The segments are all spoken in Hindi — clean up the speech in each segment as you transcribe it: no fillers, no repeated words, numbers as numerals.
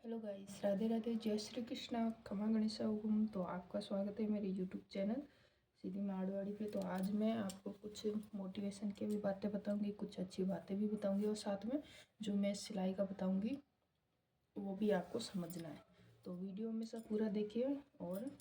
हेलो गाइस, राधे राधे, जय श्री कृष्णा, खमा गणेशा ओम। तो आपका स्वागत है मेरे यूट्यूब चैनल सीधी मारवाड़ी पे। तो आज मैं आपको कुछ मोटिवेशन की भी बातें बताऊंगी, कुछ अच्छी बातें भी बताऊंगी और साथ में जो मैं सिलाई का बताऊंगी वो भी आपको समझना है। तो वीडियो में सब पूरा देखिए और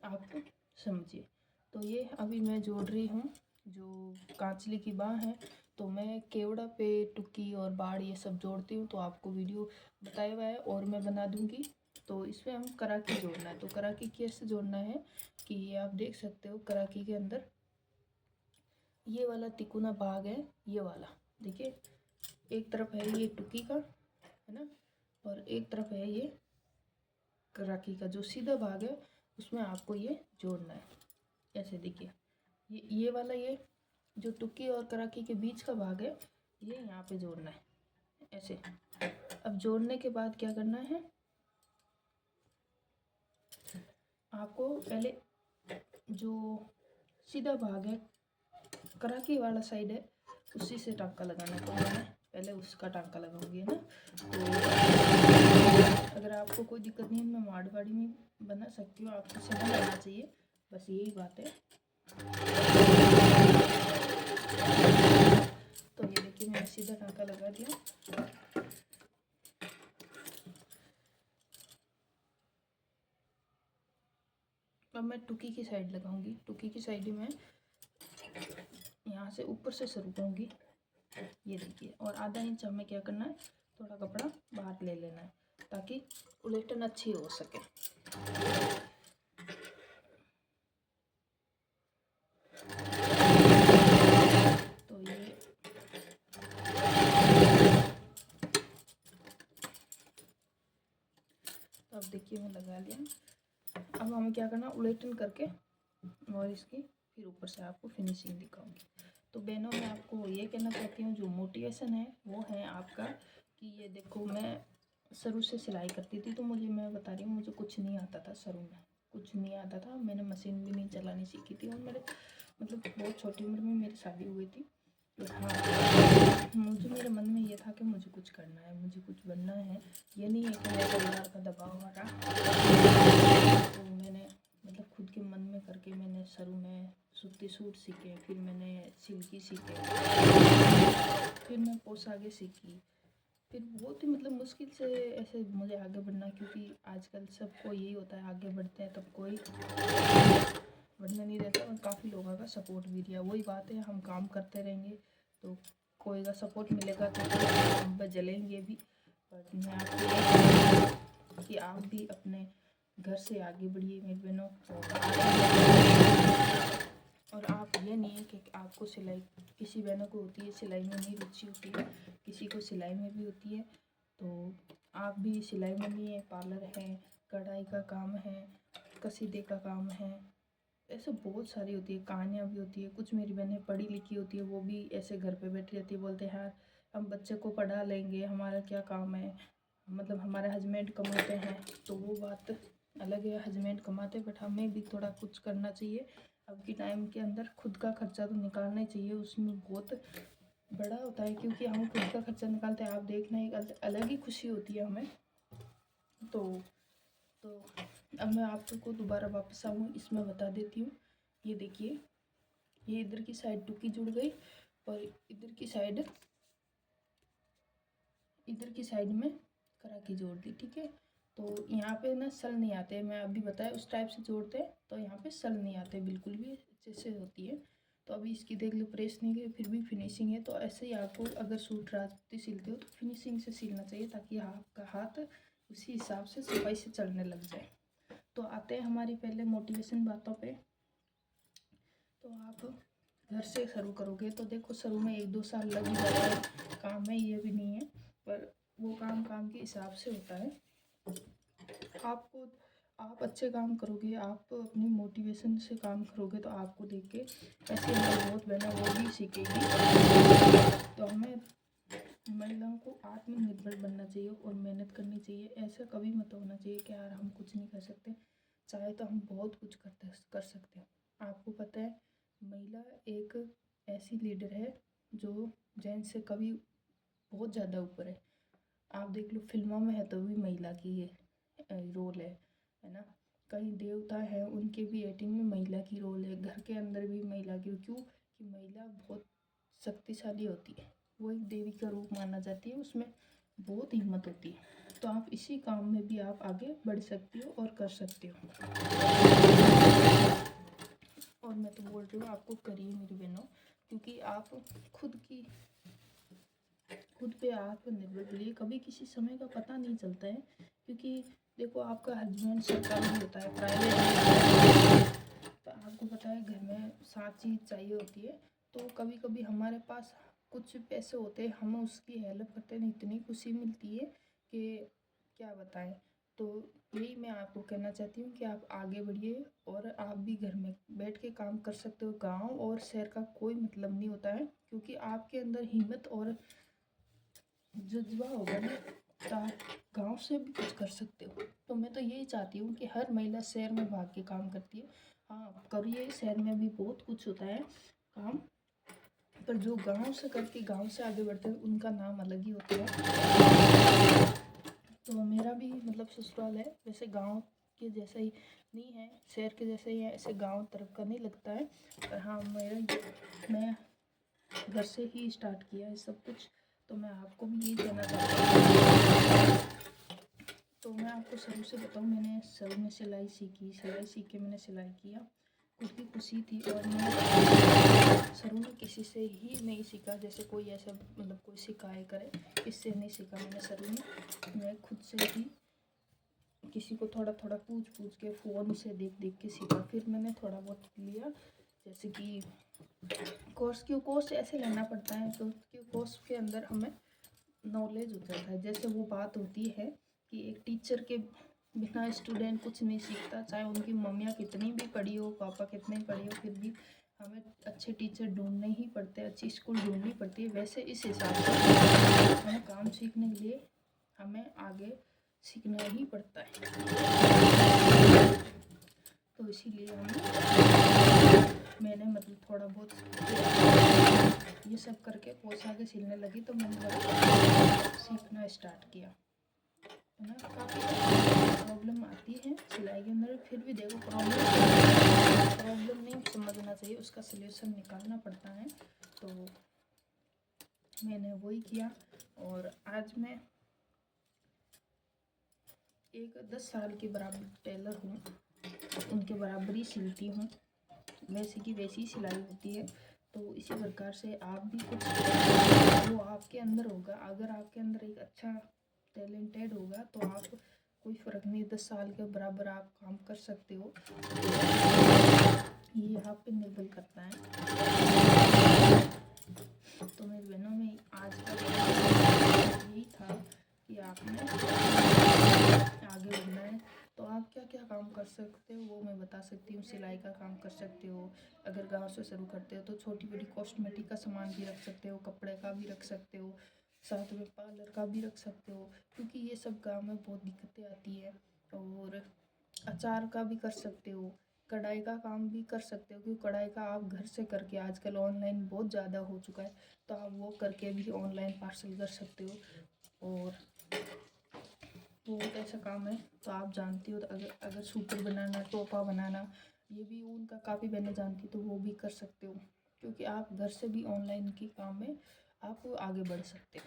आप समझिए। तो ये अभी मैं जोड़ रही हूँ जो कांचली की बाँ है। तो मैं केवड़ा पे टुक्की और बाड़ ये सब जोड़ती हूँ, तो आपको वीडियो बताया हुआ है और मैं बना दूँगी। तो इसमें हम कराकी जोड़ना है। तो कराकी कैसे जोड़ना है कि ये आप देख सकते हो, कराकी के अंदर ये वाला तिकोना भाग है, ये वाला देखिए, एक तरफ है ये टुक्की का, है ना, और एक तरफ है ये कराकी का। जो सीधा भाग है उसमें आपको ये जोड़ना है। ऐसे देखिए, ये वाला, ये जो टुक्की और कराकी के बीच का भाग है, ये यहाँ पे जोड़ना है ऐसे। अब जोड़ने के बाद क्या करना है, आपको पहले जो सीधा भाग है, कराकी वाला साइड है, उसी से टांका लगाना है। तो मैं पहले उसका टांका लगाऊंगी, है ना। तो अगर आपको कोई दिक्कत नहीं है, मैं मारवाड़ी में बना सकती हूँ, आपको समझ आना चाहिए, बस यही बात है। तो ये देखिए, मैंने सीधा टांका लगा दिया। अब मैं टुकी की साइड लगाऊंगी। टुकी की साइड में यहाँ से ऊपर से शुरू करूँगी, ये देखिए। और आधा इंच हमें क्या करना है, थोड़ा कपड़ा बाहर ले लेना है ताकि उलटन अच्छी हो सके। तो ये तो अब देखिए मैं लगा लिया। अब हमें क्या करना, उलटन करके और इसकी फिर ऊपर से आपको फिनिशिंग दिखाऊंगी। तो बहनों, मैं आपको ये कहना चाहती हूँ, जो मोटिवेशन है वो है आपका कि ये देखो, मैं शुरू से सिलाई करती थी, तो मैं बता रही हूँ, मुझे कुछ नहीं आता था, शुरू में कुछ नहीं आता था। मैंने मशीन भी नहीं चलानी सीखी थी और मेरे मतलब बहुत छोटी उम्र में मेरी शादी हुई थी। हाँ, मेरे मन में ये था कि मुझे कुछ करना है, मुझे कुछ बनना है। ये नहीं है कि मेरे परिवार का दबाव आ रहा। तो मैंने मतलब खुद के मन में करके मैंने शुरू में सूती सूट सीखे, फिर मैंने सिल्की सीखे, फिर मैं पोशाकें सीखी, फिर बहुत ही मतलब मुश्किल से ऐसे मुझे आगे बढ़ना, क्योंकि आजकल सबको यही होता है, आगे बढ़ते हैं तब कोई बढ़ना नहीं रहता। और काफ़ी लोगों का सपोर्ट भी दिया। वही बात है, हम काम करते रहेंगे तो कोई का सपोर्ट मिलेगा तो हम पर जलेंगे भी। पर मैं आपको कि आप भी अपने घर से आगे बढ़िए मेरी बहनों। और आप ये नहीं है कि आपको सिलाई, किसी बहनों को होती है सिलाई में नहीं रुचि होती है, किसी को सिलाई में भी होती है। तो आप भी सिलाई में नहीं है, पार्लर है, कढ़ाई का काम है, कसीदे का काम है, ऐसे बहुत सारी होती है, कहानियाँ भी होती है। कुछ मेरी बहनें पढ़ी लिखी होती है, वो भी ऐसे घर पे बैठी रहती है, बोलते हैं यार हम बच्चे को पढ़ा लेंगे, हमारा क्या काम है, मतलब हमारे हस्बैंड कमाते हैं। तो वो बात अलग है, हस्बैंड कमाते, बट हमें भी थोड़ा कुछ करना चाहिए। अब के टाइम के अंदर खुद का खर्चा तो निकालना ही चाहिए, उसमें बहुत बड़ा होता है, क्योंकि हम खुद का खर्चा निकालते हैं, आप देखना एक अलग ही खुशी होती है हमें। तो अब मैं आपको दोबारा वापस आऊँ, इसमें बता देती हूँ। ये देखिए, ये इधर की साइड टुकी जुड़ गई और इधर की साइड में कराकी जोड़ दी, ठीक है। तो यहाँ पे ना सल नहीं आते, मैं अभी बताया उस टाइप से जोड़ते हैं, तो यहाँ पे सल नहीं आते, बिल्कुल भी अच्छे से होती है। तो अभी इसकी देख लो, प्रेस नहीं गई, फिर भी फिनिशिंग है। तो ऐसे ही आपको अगर सूट रात सिलते हो तो फिनिशिंग से सिलना चाहिए, ताकि आपका हाथ उसी हिसाब से सफाई से चलने लग जाए। तो आते हैं हमारी पहले मोटिवेशन बातों पे। तो आप घर से शुरू करोगे तो देखो, शुरू में 1-2 साल लग ही जाता है, काम है ये भी नहीं है, पर वो काम काम के हिसाब से होता है। आपको आप अच्छे काम करोगे, आप अपनी मोटिवेशन से काम करोगे, तो आपको देख के ऐसे हमारी बहुत बहनें वो भी सीखेगी। तो हमें महिलाओं को आत्मनिर्भर बनना चाहिए और मेहनत करनी चाहिए। ऐसा कभी मत होना चाहिए कि यार हम कुछ नहीं कर सकते, चाहे तो हम बहुत कुछ कर सकते हैं। आपको पता है, महिला एक ऐसी लीडर है जो जेंट्स से कभी बहुत ज़्यादा ऊपर है। आप देख लो फिल्मों में है तो भी महिला की ये रोल है ना। कई देवता है उनके भी एक्टिंग में महिला की रोल है, घर के अंदर भी महिला की। क्यों कि महिला बहुत शक्तिशाली होती है, वो एक देवी का रूप माना जाती है, उसमें बहुत हिम्मत होती है। तो आप इसी काम में भी आप आगे बढ़ सकती हो और कर सकते हो। और मैं तो बोल रही हूँ आपको करिए मेरी बहनों, क्योंकि आप खुद पे आत्मनिर्भर बनिए। कभी किसी समय का पता नहीं चलता है, क्योंकि देखो आपका हस्बैंड सरकारी होता है, प्राइवेट होता है, तो आपको पता है घर में 7 चीज़ चाहिए होती है। तो कभी कभी हमारे पास कुछ पैसे होते हैं, हम उसकी हेल्प करते हैं, इतनी खुशी मिलती है कि क्या बताएं। तो यही मैं आपको कहना चाहती हूँ कि आप आगे बढ़िए और आप भी घर में बैठ के काम कर सकते हो। गांव और शहर का कोई मतलब नहीं होता है, क्योंकि आपके अंदर हिम्मत और जज्बा होगा ना तो आप गाँव से भी कुछ कर सकते हो। तो मैं तो यही चाहती हूँ कि हर महिला शहर में भाग के काम करती है। हाँ करिए, शहर में भी बहुत कुछ होता है काम, पर जो गांव से करके गांव से आगे बढ़ते हैं उनका नाम अलग ही होता है। तो मेरा भी मतलब ससुराल है, वैसे गांव के जैसा ही नहीं है, शहर के जैसा ही है, ऐसे गांव तरफ का नहीं लगता है। पर हाँ मैं घर से ही स्टार्ट किया है सब कुछ, तो मैं आपको भी यही कहना चाहती हूँ। तो मैं आपको शुरू से बताऊँ, मैंने शुरू में सिलाई सीखी, सिलाई सीख के मैंने सिलाई किया, खुद की खुशी थी। और मैं शुरू में किसी से ही नहीं सीखा, जैसे कोई ऐसा मतलब कोई सिखाए करे, इससे नहीं सीखा मैंने। शुरू में मैं खुद से ही किसी को थोड़ा थोड़ा पूछ के फ़ोन से देख के सीखा। फिर मैंने थोड़ा बहुत लिया, जैसे कि कोर्स ऐसे लेना पड़ता है, तो कोर्स के अंदर हमें नॉलेज हो जाता है। जैसे वो बात होती है कि एक टीचर के बिना स्टूडेंट कुछ नहीं सीखता, चाहे उनकी मम्मियाँ कितनी भी पढ़ी हो, पापा कितने ही पढ़ी हो, फिर भी हमें अच्छे टीचर ढूंढने ही पड़ते हैं, अच्छी स्कूल ढूंढनी पड़ती है। वैसे इस हिसाब से हमें काम सीखने के लिए हमें आगे सीखना ही पड़ता है। तो इसीलिए मैंने मतलब थोड़ा बहुत ये सब करके पोशाकें सिलने लगी, तो मैंने सीखना स्टार्ट किया है ना। काफ़ी प्रॉब्लम आती है सिलाई के अंदर, फिर भी देखो प्रॉब्लम नहीं समझना चाहिए, उसका सल्यूशन निकालना पड़ता है। तो मैंने वही किया, और आज मैं एक 10 साल के बराबर टेलर हूँ, उनके बराबर ही सिलती हूँ, वैसे की वैसी सिलाई होती है। तो इसी प्रकार से आप भी कुछ वो आपके अंदर होगा, अगर आपके अंदर एक अच्छा टैलेंटेड होगा तो आप कोई फ़र्क नहीं, 10 साल के बराबर आप काम कर सकते हो। ये आप पे निर्भर करता है। तो मेरी बहनों में आज का यही था कि आपने आगे बढ़ना है। तो आप क्या क्या काम कर सकते हो वो मैं बता सकती हूँ। सिलाई का काम कर सकते हो, अगर गांव से शुरू करते हो तो छोटी बड़ी कॉस्मेटिक का सामान भी रख सकते हो, कपड़े का भी रख सकते हो, साथ में पार्लर का भी रख सकते हो, क्योंकि ये सब गाँव में बहुत दिक्कतें आती है। और अचार का भी कर सकते हो, कढ़ाई का काम भी कर सकते हो, क्योंकि कढ़ाई का आप घर से करके आजकल ऑनलाइन बहुत ज़्यादा हो चुका है, तो आप वो करके भी ऑनलाइन पार्सल कर सकते हो। और बहुत ऐसा काम है तो आप जानती हो, तो अगर सूटर बनाना, टोपा बनाना, ये भी उनका काफ़ी बहनें जानती, तो वो भी कर सकते हो, क्योंकि आप घर से भी ऑनलाइन के काम में आप आगे बढ़ सकते हो।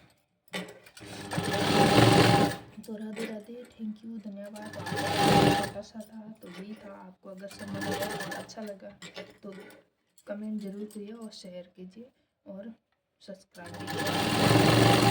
तो राधे राधे, थैंक यू, धन्यवाद। छोटा सा था तो यही था, आपको अगर समझ आया और अच्छा लगा तो कमेंट ज़रूर करिए और शेयर कीजिए और सब्सक्राइब कीजिए।